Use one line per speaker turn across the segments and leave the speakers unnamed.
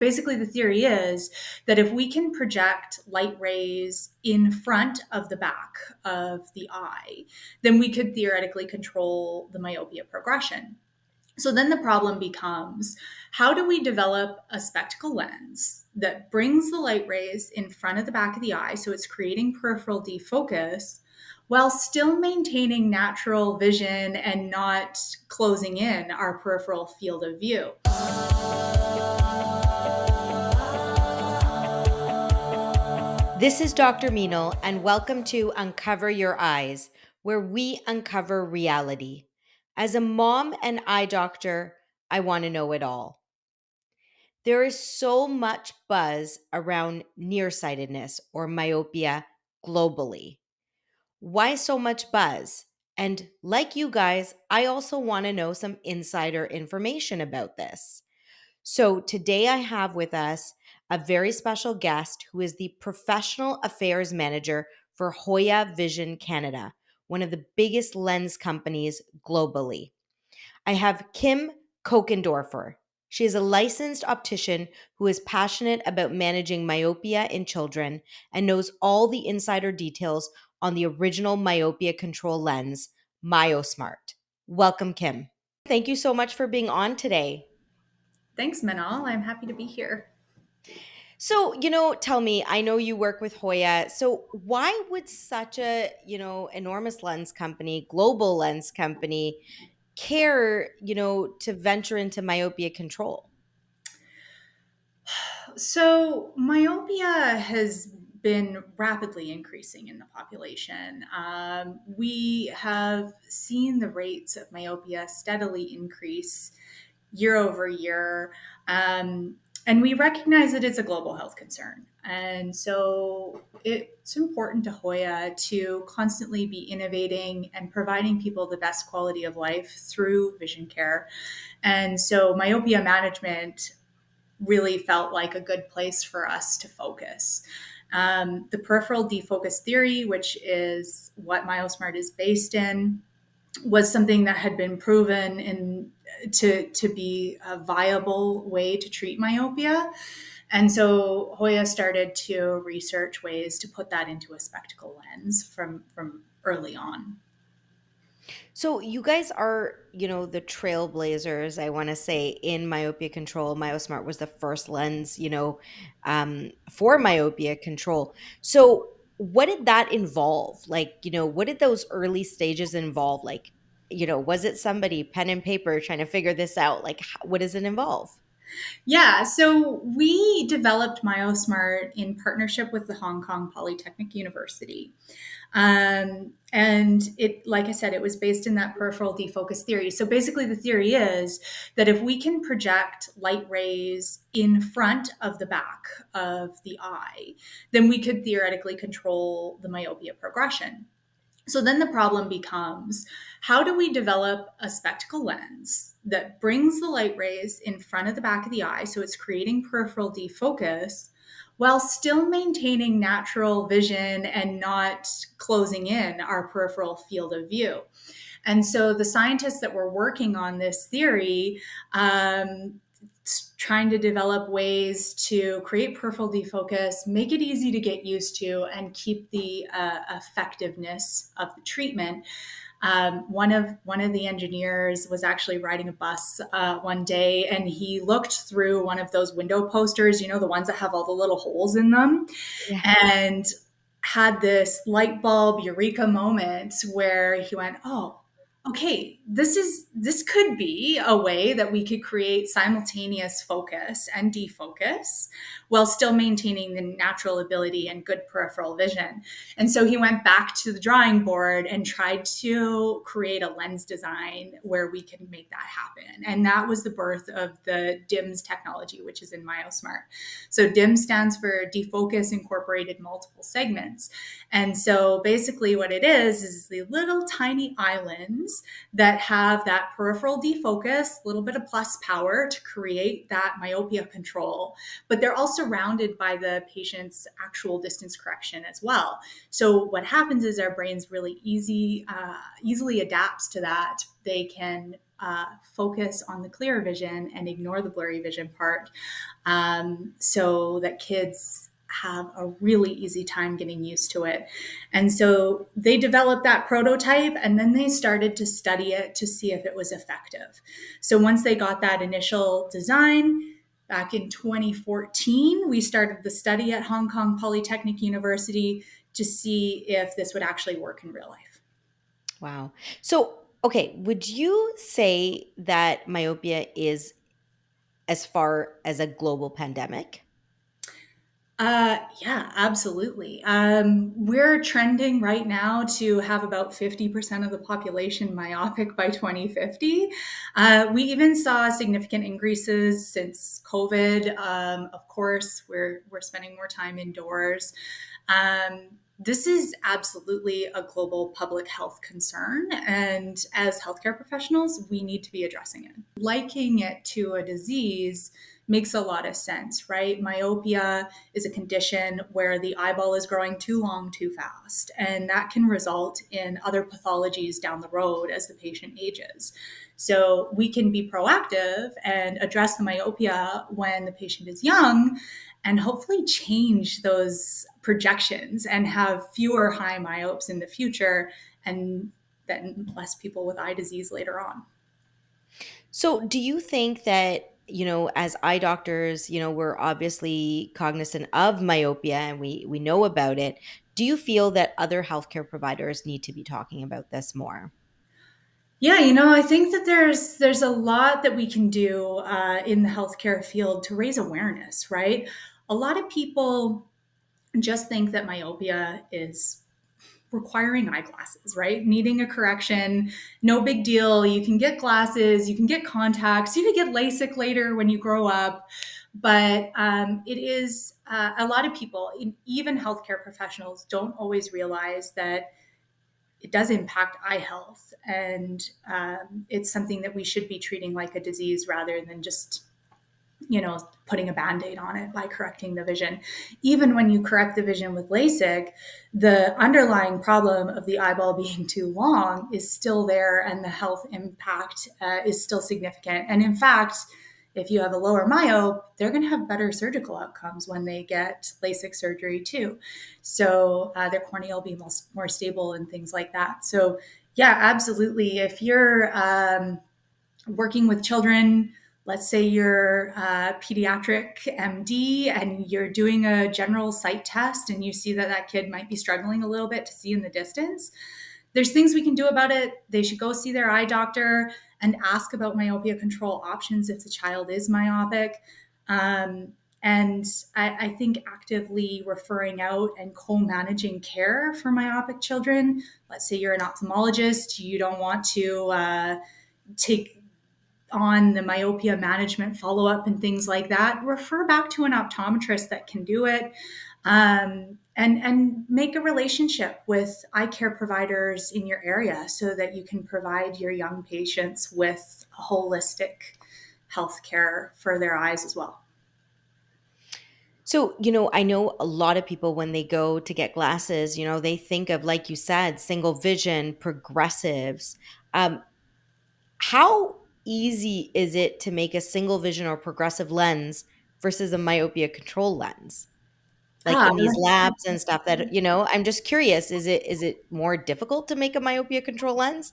Basically, the theory is that if we can project light rays in front of the back of the eye, then we could theoretically control the myopia progression. So then the problem becomes, how do we develop a spectacle lens that brings the light rays in front of the back of the eye, so it's creating peripheral defocus, while still maintaining natural vision and not closing in our peripheral field of view?
This is Dr. Meenal, and welcome to Uncover Your Eyes, where we uncover reality. As a mom and eye doctor, I want to know it all. There is so much buzz around nearsightedness or myopia globally. Why so much buzz? And like you guys, I also want to know some insider information about this. So today I have with us a very special guest who is the Professional Affairs Manager for HOYA Vision Canada, one of the biggest lens companies globally. I have Kim Kochendorfer. She is a licensed optician who is passionate about managing myopia in children and knows all the insider details on the original myopia control lens, Miyosmart. Welcome, Kim. Thank you so much for being on today.
Thanks, Meenal. I'm happy to be here.
So, tell me, I know you work with HOYA. So, why would such a, enormous lens company, global lens company, care, to venture into myopia control?
So, myopia has been rapidly increasing in the population. We have seen the rates of myopia steadily increase year over year. And we recognize that it's a global health concern. And so it's important to HOYA to constantly be innovating and providing people the best quality of life through vision care. And so myopia management really felt like a good place for us to focus. The peripheral defocus theory, which is what Miyosmart is based in, was something that had been proven to be a viable way to treat myopia. And so HOYA started to research ways to put that into a spectacle lens from early on.
So, you guys are, the trailblazers, I want to say, in myopia control. Myosmart was the first lens, for myopia control. So, what did that involve? Like, what did those early stages involve? Like, was it somebody pen and paper trying to figure this out? Like, what does it involve?
Yeah, so we developed Myosmart in partnership with the Hong Kong Polytechnic University. And it, like I said, it was based in that peripheral defocus theory. So basically, the theory is that if we can project light rays in front of the back of the eye, then we could theoretically control the myopia progression. So then the problem becomes, how do we develop a spectacle lens that brings the light rays in front of the back of the eye, so it's creating peripheral defocus, while still maintaining natural vision and not closing in our peripheral field of view? And so the scientists that were working on this theory, trying to develop ways to create peripheral defocus, make it easy to get used to, and keep the effectiveness of the treatment. One of the engineers was actually riding a bus one day, and he looked through one of those window posters, the ones that have all the little holes in them,
Yeah.
and had this light bulb eureka moment where he went, "Oh, okay, this could be a way that we could create simultaneous focus and defocus while still maintaining the natural ability and good peripheral vision." And so he went back to the drawing board and tried to create a lens design where we can make that happen. And that was the birth of the DIMS technology, which is in Myosmart. So DIMS stands for Defocus Incorporated Multiple Segments. And so basically what it is the little tiny islands that have that peripheral defocus, a little bit of plus power to create that myopia control, but they're all surrounded by the patient's actual distance correction as well. So what happens is our brains really easily adapts to that. They can focus on the clear vision and ignore the blurry vision part, so that kids have a really easy time getting used to it. And so they developed that prototype, and then they started to study it to see if it was effective. So once they got that initial design, back in 2014, we started the study at Hong Kong Polytechnic University to see if this would actually work in real life.
Wow. So, okay, would you say that myopia is as far as a global pandemic?
Yeah, absolutely. We're trending right now to have about 50% of the population myopic by 2050. We even saw significant increases since COVID. Of course, we're spending more time indoors. This is absolutely a global public health concern. And as healthcare professionals, we need to be addressing it. Liking it to a disease makes a lot of sense, right? Myopia is a condition where the eyeball is growing too long too fast, and that can result in other pathologies down the road as the patient ages. So we can be proactive and address the myopia when the patient is young and hopefully change those projections and have fewer high myopes in the future, and then less people with eye disease later on.
So, do you think that, as eye doctors, we're obviously cognizant of myopia and we know about it. Do you feel that other healthcare providers need to be talking about this more?
Yeah, I think that there's a lot that we can do in the healthcare field to raise awareness, right? A lot of people just think that myopia is requiring eyeglasses, right? Needing a correction, no big deal. You can get glasses, you can get contacts, you can get LASIK later when you grow up. But it is a lot of people, even healthcare professionals, don't always realize that it does impact eye health. And it's something that we should be treating like a disease rather than just putting a band-aid on it by correcting the vision. Even when you correct the vision with LASIK, the underlying problem of the eyeball being too long is still there, and the health impact is still significant. And in fact, if you have a lower myope, they're going to have better surgical outcomes when they get LASIK surgery too. So their cornea will be more stable and things like that. So yeah, absolutely. If you're working with children, let's say you're a pediatric MD and you're doing a general sight test and you see that that kid might be struggling a little bit to see in the distance, there's things we can do about it. They should go see their eye doctor and ask about myopia control options if the child is myopic. And I think actively referring out and co-managing care for myopic children. Let's say you're an ophthalmologist, you don't want to take on the myopia management follow-up and things like that, refer back to an optometrist that can do it, and make a relationship with eye care providers in your area so that you can provide your young patients with holistic health care for their eyes as well.
So, I know a lot of people when they go to get glasses, they think of, like you said, single vision, progressives. Um, how easy is it to make a single vision or progressive lens versus a myopia control lens? Like
Ah,
in these labs and stuff that, I'm just curious, is it more difficult to make a myopia control lens?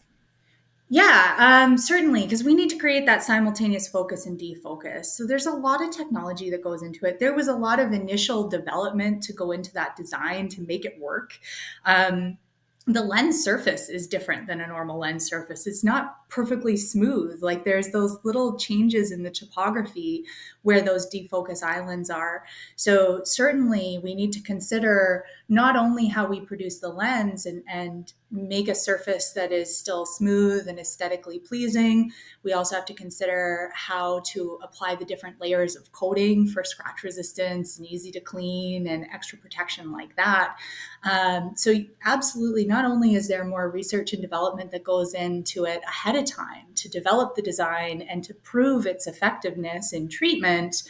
yeah, certainly, because we need to create that simultaneous focus and defocus. So there's a lot of technology that goes into it. There was a lot of initial development to go into that design to make it work. Um, the lens surface is different than a normal lens surface. It's not perfectly smooth. Like there's those little changes in the topography where those defocus islands are. So certainly we need to consider not only how we produce the lens and make a surface that is still smooth and aesthetically pleasing. We also have to consider how to apply the different layers of coating for scratch resistance and easy to clean and extra protection like that. So absolutely, not only is there more research and development that goes into it ahead of time to develop the design and to prove its effectiveness in treatment,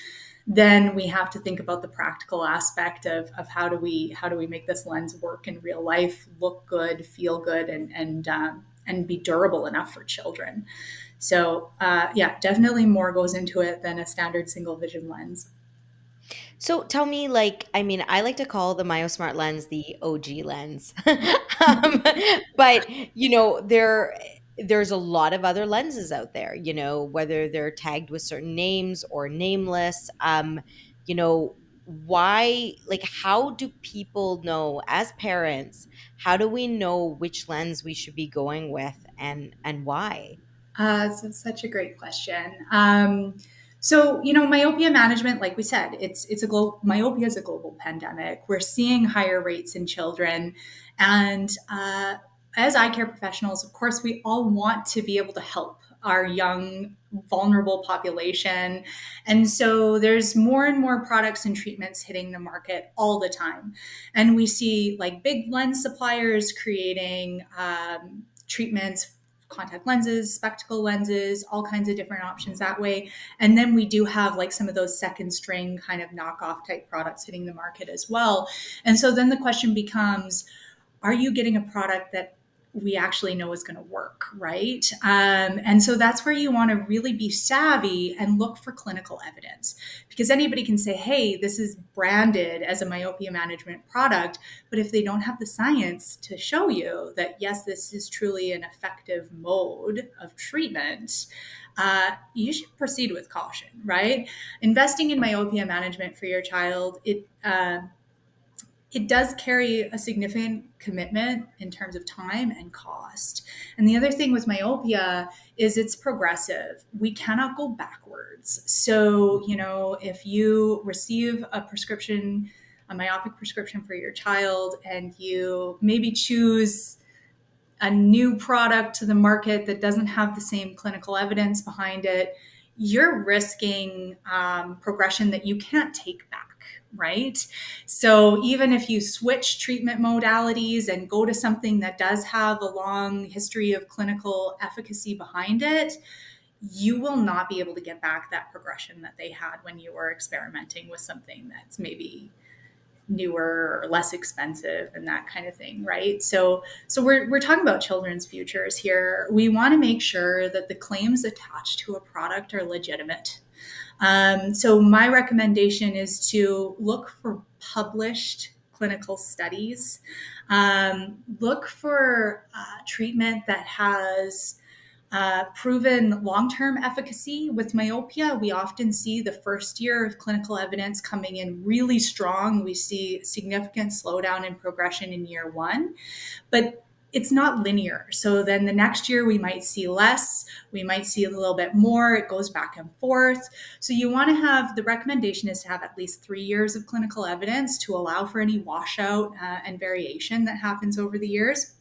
then we have to think about the practical aspect of how do we make this lens work in real life, look good, feel good, and be durable enough for children. So, yeah, definitely more goes into it than a standard single vision lens.
So tell me, like, I mean, I like to call the Myosmart lens the OG lens. But, there's a lot of other lenses out there, whether they're tagged with certain names or nameless. You know, why, like, how do people know as parents, how do we know which lens we should be going with and why?
So it's such a great question. Myopia management, like we said, it's a global myopia is a global pandemic. We're seeing higher rates in children, and as eye care professionals, of course, we all want to be able to help our young, vulnerable population, and so there's more and more products and treatments hitting the market all the time, and we see like big lens suppliers creating treatments, contact lenses, spectacle lenses, all kinds of different options that way. And then we do have like some of those second string kind of knockoff type products hitting the market as well. And so then the question becomes, are you getting a product that we actually know is going to work, right? And so that's where you want to really be savvy and look for clinical evidence, because anybody can say, hey, this is branded as a myopia management product, but if they don't have the science to show you that, yes, this is truly an effective mode of treatment, you should proceed with caution, right? Investing in myopia management for your child, it does carry a significant commitment in terms of time and cost. And the other thing with myopia is it's progressive. We cannot go backwards. So, if you receive a prescription, a myopic prescription for your child, and you maybe choose a new product to the market that doesn't have the same clinical evidence behind it, you're risking progression that you can't take back, right? So even if you switch treatment modalities and go to something that does have a long history of clinical efficacy behind it, you will not be able to get back that progression that they had when you were experimenting with something that's maybe newer or less expensive and that kind of thing, right? So we're talking about children's futures here. We want to make sure that the claims attached to a product are legitimate. So my recommendation is to look for published clinical studies. Look for treatment that has proven long term efficacy. With myopia, we often see the first year of clinical evidence coming in really strong. We see significant slowdown in progression in year one, but it's not linear. So then the next year we might see less, we might see a little bit more. It goes back and forth. So you want to have, the recommendation is to have at least 3 years of clinical evidence to allow for any washout and variation that happens over the years.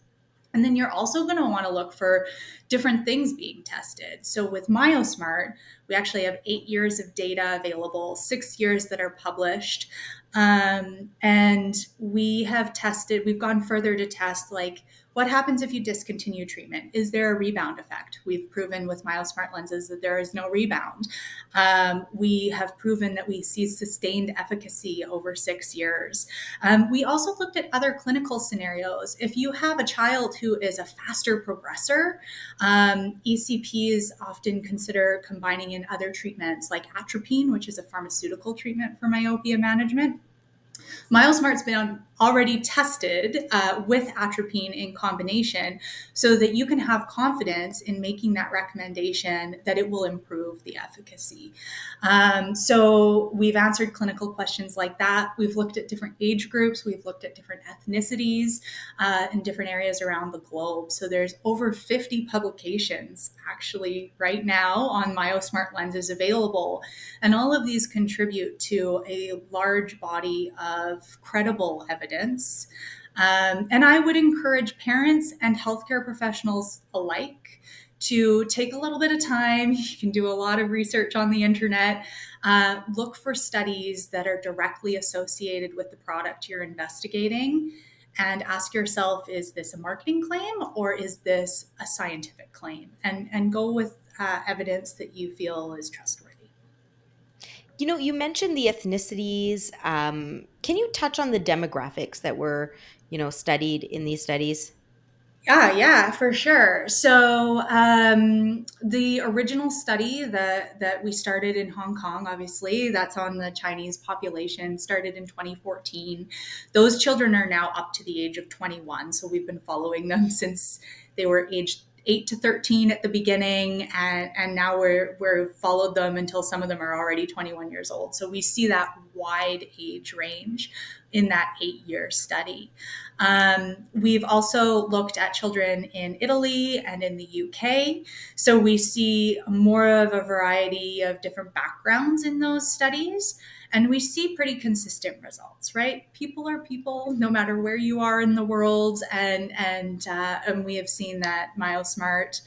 And then you're also going to want to look for different things being tested. So with Miyosmart, we actually have 8 years of data available, 6 years that are published. And we've gone further to test like what happens if you discontinue treatment? Is there a rebound effect? We've proven with Miyosmart lenses that there is no rebound. We have proven that we see sustained efficacy over 6 years. We also looked at other clinical scenarios. If you have a child who is a faster progressor, ECPs often consider combining in other treatments like atropine, which is a pharmaceutical treatment for myopia management. Miyosmart's been already tested with atropine in combination so that you can have confidence in making that recommendation that it will improve the efficacy. So we've answered clinical questions like that. We've looked at different age groups. We've looked at different ethnicities in different areas around the globe. So there's over 50 publications actually right now on Miyosmart lenses available. And all of these contribute to a large body of credible evidence. And I would encourage parents and healthcare professionals alike to take a little bit of time. You can do a lot of research on the internet. Look for studies that are directly associated with the product you're investigating and ask yourself, is this a marketing claim or is this a scientific claim? And go with evidence that you feel is trustworthy.
You mentioned the ethnicities. Can you touch on the demographics that were, studied in these studies?
Yeah, for sure. So the original study that we started in Hong Kong, obviously, that's on the Chinese population, started in 2014. Those children are now up to the age of 21. So we've been following them since they were aged 8 to 13 at the beginning, and now we're followed them until some of them are already 21 years old. So we see that wide age range in that 8-year study. We've also looked at children in Italy and in the UK. So we see more of a variety of different backgrounds in those studies. And we see pretty consistent results, right? People are people, no matter where you are in the world, and we have seen that Miyosmart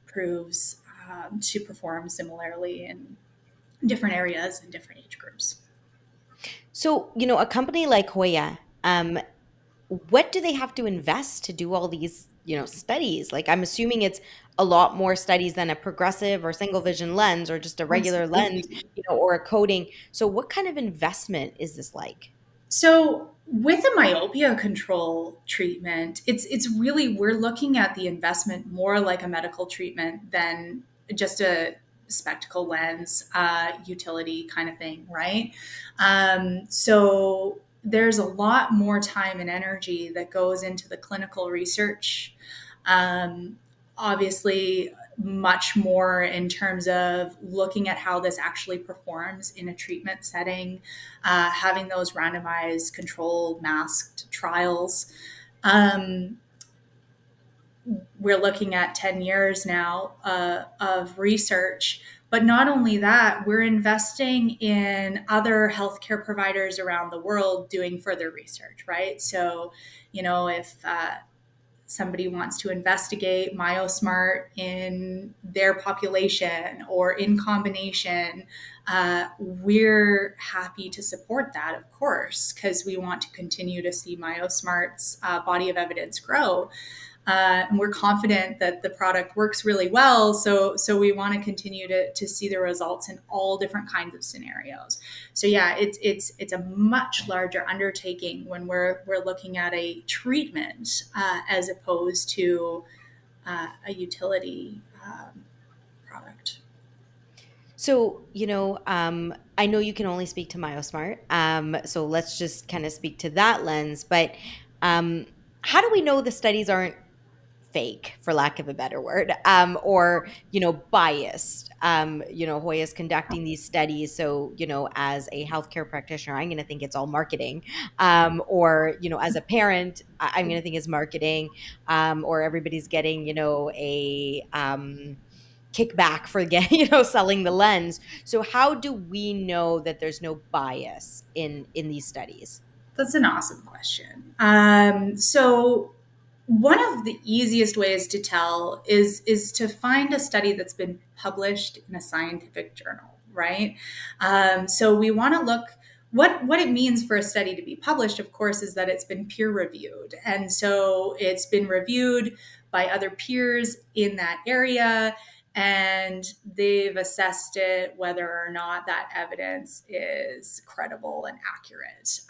proves to perform similarly in different areas and different age groups.
So, a company like Hoya, what do they have to invest to do all these, studies? Like, I'm assuming it's a lot more studies than a progressive or single vision lens or just a regular lens,
Absolutely.
or a coating. So, what kind of investment is this like?
So with a myopia control treatment, it's really we're looking at the investment more like a medical treatment than just a spectacle lens utility kind of thing, right? So there's a lot more time and energy that goes into the clinical research. Um, Obviously, much more in terms of looking at how this actually performs in a treatment setting, having those randomized, controlled, masked trials. Um, we're looking at 10 years now of research. But not only that, we're investing in other healthcare providers around the world doing further research, right? So, if somebody wants to investigate Miyosmart in their population or in combination, we're happy to support that, of course, because we want to continue to see Myosmart's body of evidence grow. And we're confident that the product works really well. So we want to continue to see the results in all different kinds of scenarios. So yeah, it's a much larger undertaking when we're looking at a treatment as opposed to a utility product.
So, I know you can only speak to Myosmart. So let's just kind of speak to that lens. But um, how do we know the studies aren't fake, for lack of a better word, or biased? Hoya's conducting these studies, so as a healthcare practitioner, I'm going to think it's all marketing, or as a parent, I'm going to think it's marketing, or everybody's getting a kickback for getting selling the lens. So how do we know that there's no bias in these studies?
That's an awesome question. So one of the easiest ways to tell is to find a study that's been published in a scientific journal, right? So we want to look what it means for a study to be published. Of course, is that it's been peer reviewed, and so it's been reviewed by other peers in that area, and they've assessed it whether or not that evidence is credible and accurate.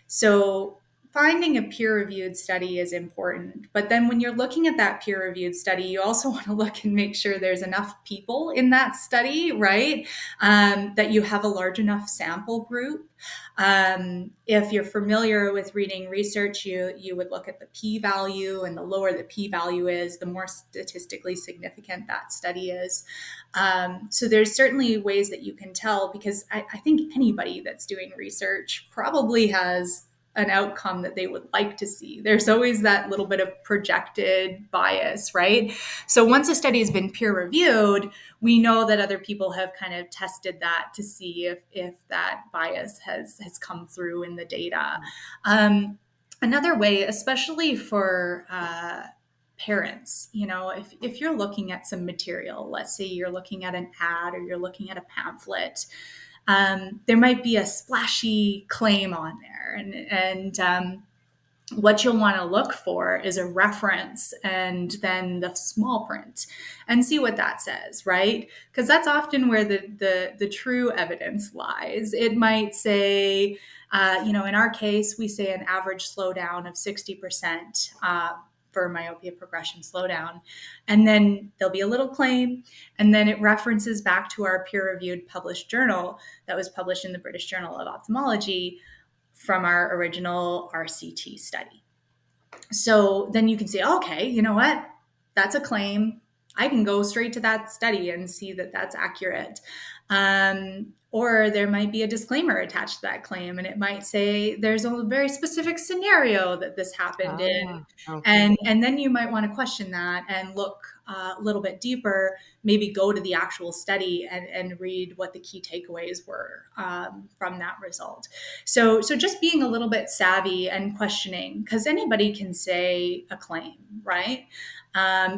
So finding a peer reviewed study is important. But then when you're looking at that peer reviewed study, you also want to look and make sure there's enough people in that study, right? That you have a large enough sample group. If you're familiar with reading research, you would look at the p value, and the lower the p value is, the more statistically significant that study is. So there's certainly ways that you can tell, because I think anybody that's doing research probably has an outcome that they would like to see. There's always that little bit of projected bias, right? So once a study has been peer reviewed, we know that other people have kind of tested that to see if that bias has come through in the data. Another way, especially for parents, if you're looking at some material, let's say you're looking at an ad or you're looking at a pamphlet, there might be a splashy claim on there, and what you'll want to look for is a reference and then the small print and see what that says, right? Because that's often where the true evidence lies. It might say, in our case, we say an average slowdown of 60%. For myopia progression slowdown. And then there'll be a little claim, and then it references back to our peer reviewed published journal that was published in the British Journal of Ophthalmology from our original RCT study. So then you can say, okay, you know what? That's a claim. I can go straight to that study and see that that's accurate. Or there might be a disclaimer attached to that claim, and it might say there's a very specific scenario that this happened in.
Ah, okay.
And then you might want to question that and look a little bit deeper, maybe go to the actual study and read what the key takeaways were from that result. So just being a little bit savvy and questioning, because anybody can say a claim, right?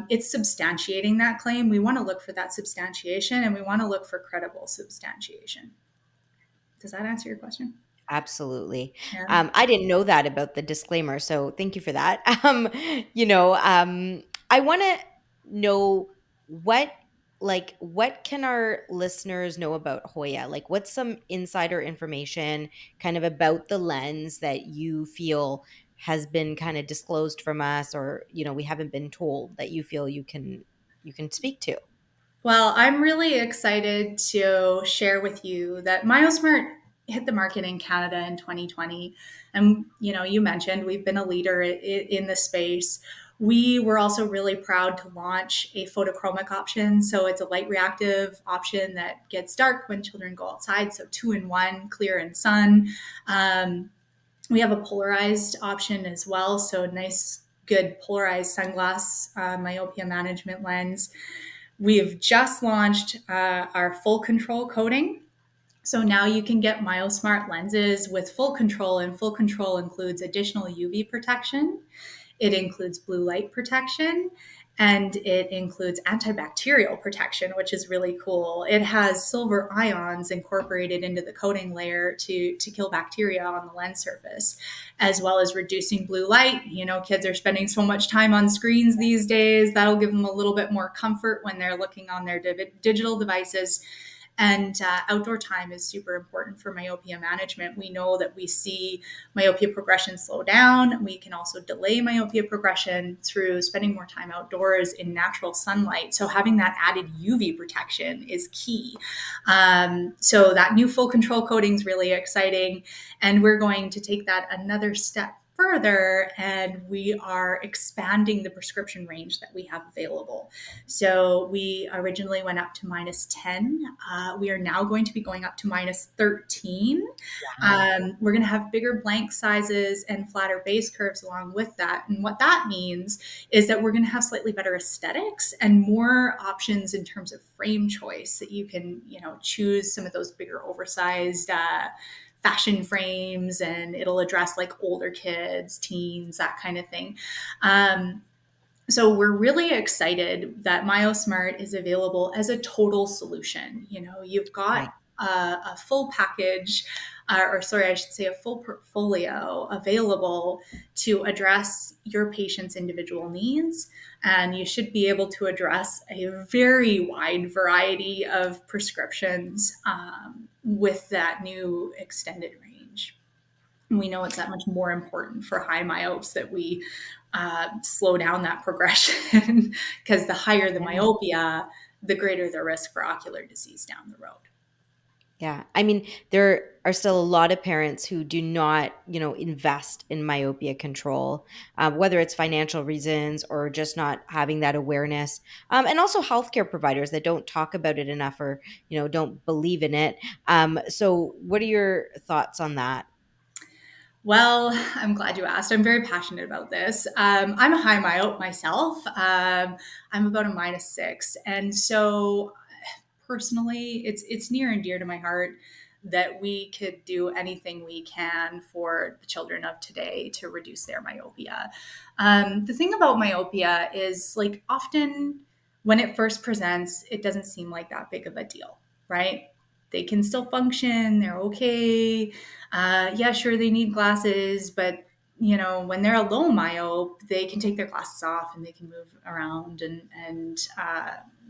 It's substantiating that claim. We want to look for that substantiation, and we want to look for credible substantiation. Does that answer your question?
Absolutely.
Yeah.
I didn't know that about the disclaimer, so thank you for that. I want to know what, what can our listeners know about Hoya? Like, what's some insider information kind of about the lens that you feel has been kind of disclosed from us, or we haven't been told that you feel you can speak to?
Well, I'm really excited to share with you that Miyosmart hit the market in Canada in 2020. And, you mentioned we've been a leader in the space. We were also really proud to launch a photochromic option. So it's a light reactive option that gets dark when children go outside. So 2-in-1, clear and sun. We have a polarized option as well. So nice, good polarized sunglass myopia management lens. We've just launched our full control coating. So now you can get Miyosmart lenses with full control, and full control includes additional UV protection. It includes blue light protection, and it includes antibacterial protection, which is really cool. It has silver ions incorporated into the coating layer to kill bacteria on the lens surface, as well as reducing blue light. Kids are spending so much time on screens these days. That'll give them a little bit more comfort when they're looking on their digital devices. And outdoor time is super important for myopia management. We know that we see myopia progression slow down. We can also delay myopia progression through spending more time outdoors in natural sunlight. So having that added UV protection is key. So that new full control coating is really exciting. And we're going to take that another step further, and we are expanding the prescription range that we have available. So we originally went up to -10. We are now going to be going up to -13.
Wow.
We're going to have bigger blank sizes and flatter base curves along with that. And what that means is that we're going to have slightly better aesthetics and more options in terms of frame choice, that you can, choose some of those bigger oversized fashion frames, and it'll address like older kids, teens, that kind of thing. So we're really excited that Miyosmart is available as a total solution. You've got
Right.
a full package, or sorry, I should say a full portfolio available to address your patient's individual needs. And you should be able to address a very wide variety of prescriptions with that new extended range. We know it's that much more important for high myopes that we slow down that progression, because the higher the
Yeah.
myopia, the greater the risk for ocular disease down the road.
Yeah. I mean, there are still a lot of parents who do not, invest in myopia control, whether it's financial reasons or just not having that awareness. And also healthcare providers that don't talk about it enough, or, don't believe in it. So, what are your thoughts on that?
Well, I'm glad you asked. I'm very passionate about this. I'm a high myope myself. I'm about a -6, and so personally, it's near and dear to my heart that we could do anything we can for the children of today to reduce their myopia. The thing about myopia is, like, often when it first presents, it doesn't seem like that big of a deal, right? They can still function, they're okay. Yeah, sure, they need glasses, but when they're a low myope, they can take their glasses off and they can move around and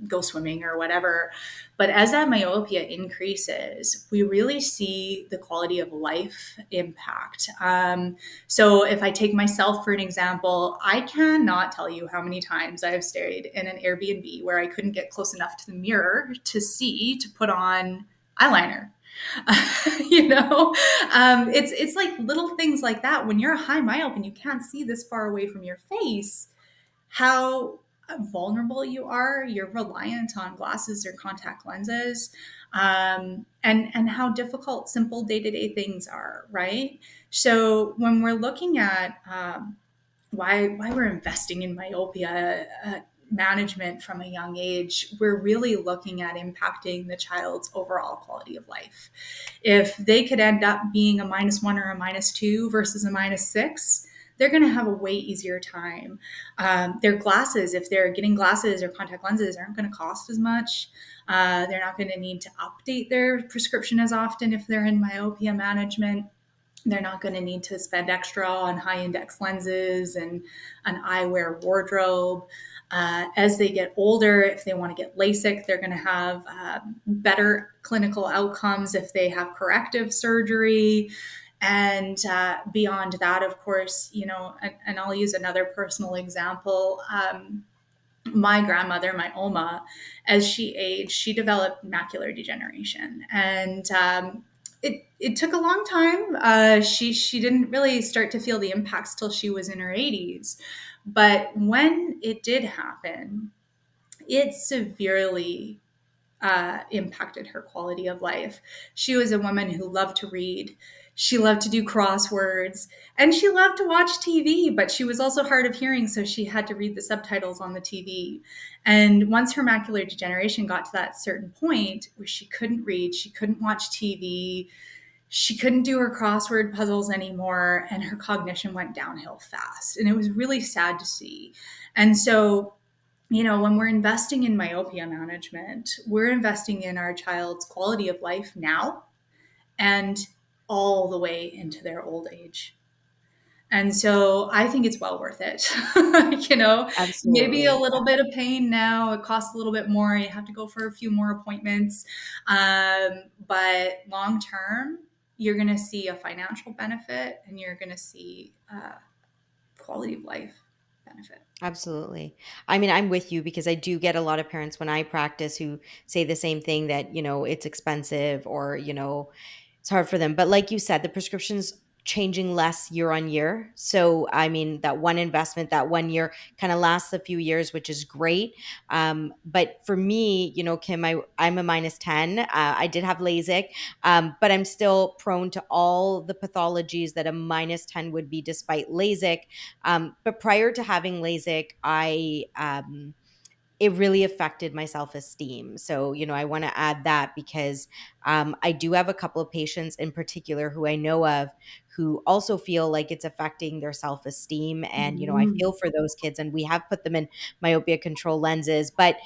go swimming or whatever. But as that myopia increases, we really see the quality of life impact. So if I take myself for an example, I cannot tell you how many times I have stayed in an Airbnb where I couldn't get close enough to the mirror to put on eyeliner. It's like little things like that. When you're a high myope and you can't see this far away from your face, how vulnerable you are. You're reliant on glasses or contact lenses, and how difficult simple day to day things are. Right. So when we're looking at why we're investing in myopia management from a young age, we're really looking at impacting the child's overall quality of life. If they could end up being a -1 or a -2 versus a -6, they're going to have a way easier time. Their glasses, if they're getting glasses or contact lenses, aren't going to cost as much. They're not going to need to update their prescription as often if they're in myopia management. They're not going to need to spend extra on high index lenses and an eyewear wardrobe. As they get older, if they want to get LASIK, they're going to have better clinical outcomes if they have corrective surgery. And beyond that, of course, and I'll use another personal example. My grandmother, my Oma, as she aged, she developed macular degeneration, and it took a long time. She didn't really start to feel the impacts till she was in her 80s, but when it did happen, it severely impacted her quality of life. She was a woman who loved to read. She loved to do crosswords and she loved to watch TV, but she was also hard of hearing, so she had to read the subtitles on the TV. And once her macular degeneration got to that certain point where she couldn't read, she couldn't watch TV, she couldn't do her crossword puzzles anymore, and her cognition went downhill fast. And it was really sad to see. And so when we're investing in myopia management, we're investing in our child's quality of life now and all the way into their old age. And so I think it's well worth it. Maybe a
Absolutely.
little bit of pain now. It costs a little bit more. You have to go for a few more appointments. But long term, you're going to see a financial benefit and you're going to see quality of life benefit.
Absolutely. I mean, I'm with you because I do get a lot of parents when I practice who say the same thing that, it's expensive or, it's hard for them. But like you said, the prescription's changing less year on year. So, I mean, that one investment, that 1 year kind of lasts a few years, which is great. But for me, Kim, I'm a -10. I did have LASIK, but I'm still prone to all the pathologies that a -10 would be despite LASIK. But prior to having LASIK, it really affected my self-esteem. So, I want to add that because I do have a couple of patients in particular who I know of who also feel like it's affecting their self-esteem. And, I
Mhm.
feel for those kids and we have put them in myopia control lenses. But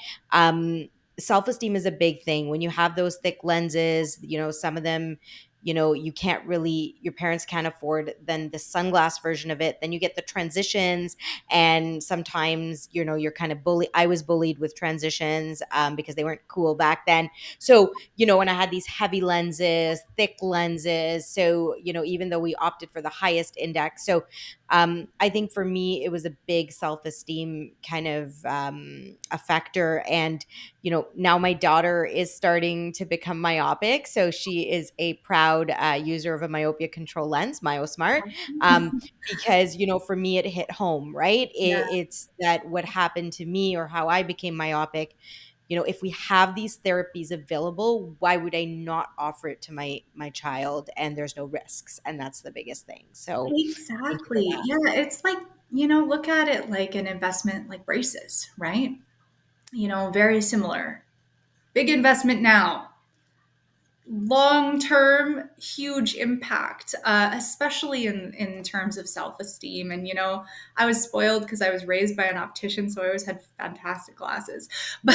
self-esteem is a big thing. When you have those thick lenses, some of them, you can't really, your parents can't afford then the sunglass version of it. Then you get the transitions and sometimes you're kind of bullied. I was bullied with transitions because they weren't cool back then. So when I had these heavy lenses, thick lenses, so even though we opted for the highest index, so I think for me it was a big self-esteem kind of a factor. And now my daughter is starting to become myopic, so she is a proud user of a myopia control lens, Miyosmart. Because for me it hit home, right?
Yeah,
It's that what happened to me or how I became myopic. If we have these therapies available, why would I not offer it to my child? And there's no risks, and that's the biggest thing. So thank you for
exactly.
that.
Yeah, it's like, look at it like an investment like braces, right? Very similar. Big investment now. long-term huge impact, especially in terms of self-esteem. And I was spoiled because I was raised by an optician, so I always had fantastic glasses. But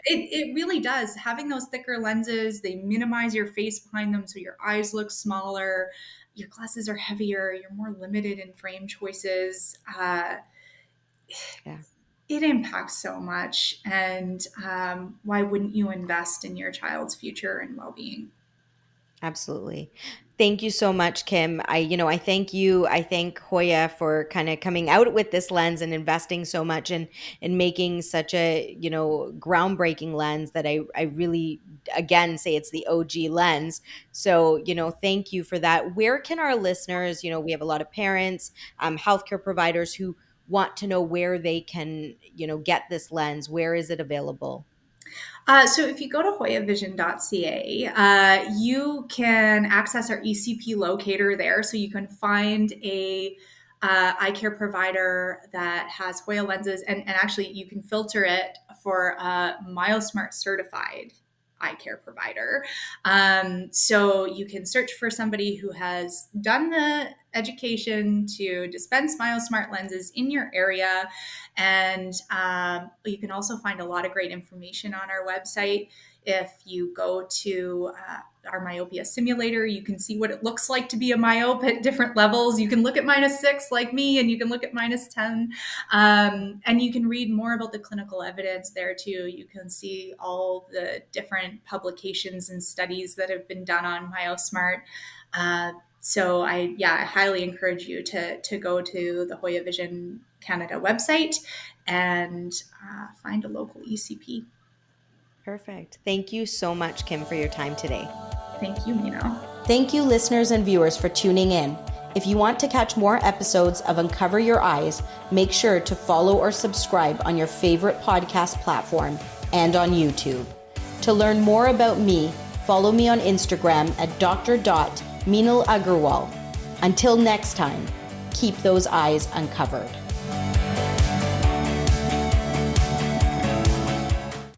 it really does. Having those thicker lenses, they minimize your face behind them, so your eyes look smaller. Your glasses are heavier. You're more limited in frame choices.
Yeah.
It impacts so much. And why wouldn't you invest in your child's future and well-being?
Absolutely. Thank you so much, Kim. I thank you. I thank Hoya for kind of coming out with this lens and investing so much and making such a, groundbreaking lens that I really, again, say it's the OG lens. So, thank you for that. Where can our listeners, we have a lot of parents, healthcare providers who want to know where they can, get this lens. Where is it available?
So if you go to hoyavision.ca, you can access our ECP locator there. So you can find a eye care provider that has Hoya lenses, and actually you can filter it for Miyosmart certified eye care provider. So you can search for somebody who has done the education to dispense Miyosmart lenses in your area. And you can also find a lot of great information on our website. If you go to our myopia simulator, you can see what it looks like to be a myope at different levels. You can look at -6 like me, and you can look at -10. And you can read more about the clinical evidence there too. You can see all the different publications and studies that have been done on Miyosmart. So I highly encourage you to go to the HOYA Vision Canada website and find a local ECP.
Perfect. Thank you so much, Kim, for your time today.
Thank you, Meenal.
Thank you, listeners and viewers, for tuning in. If you want to catch more episodes of Uncover Your Eyes, make sure to follow or subscribe on your favorite podcast platform and on YouTube. To learn more about me, follow me on Instagram at dr.meenal Agarwal. Until next time, keep those eyes uncovered.